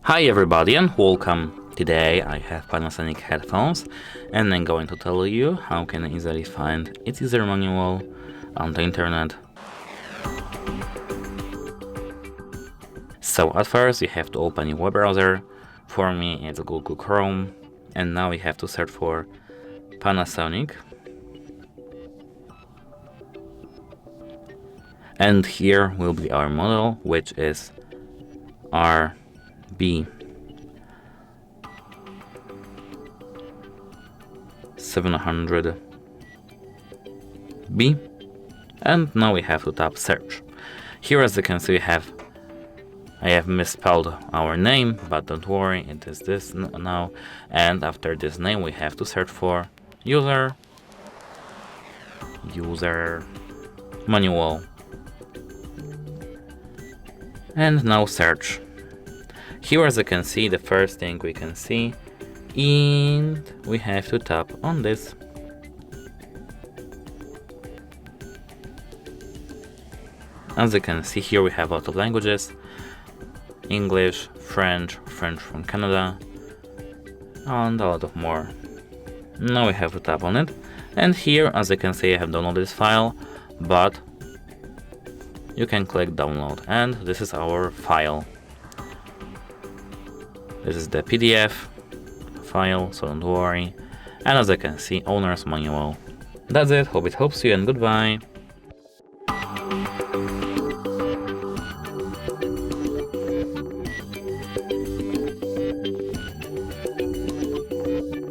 Hi everybody and welcome. Today I have Panasonic headphones and I'm going to tell you how you can easily find its user manual on the internet. So at first you have to open your web browser. For me it's Google Chrome, and now we have to search for Panasonic. And here will be our model, which is RB-M700BE, and now we have to tap search. Here, as you can see, I have misspelled our name, but don't worry, it is this now. And after this name we have to search for user manual, and now search. Here, as you can see, the first thing we can see, and we have to tap on this. As you can see here, we have a lot of languages: English, French from Canada, and a lot of more. Now we have to tap on it, and here, as you can see, I have downloaded this file, but you can click download, and this is our file. This is the PDF file, so don't worry. And as you can see, owner's manual. That's it, hope it helps you, and goodbye.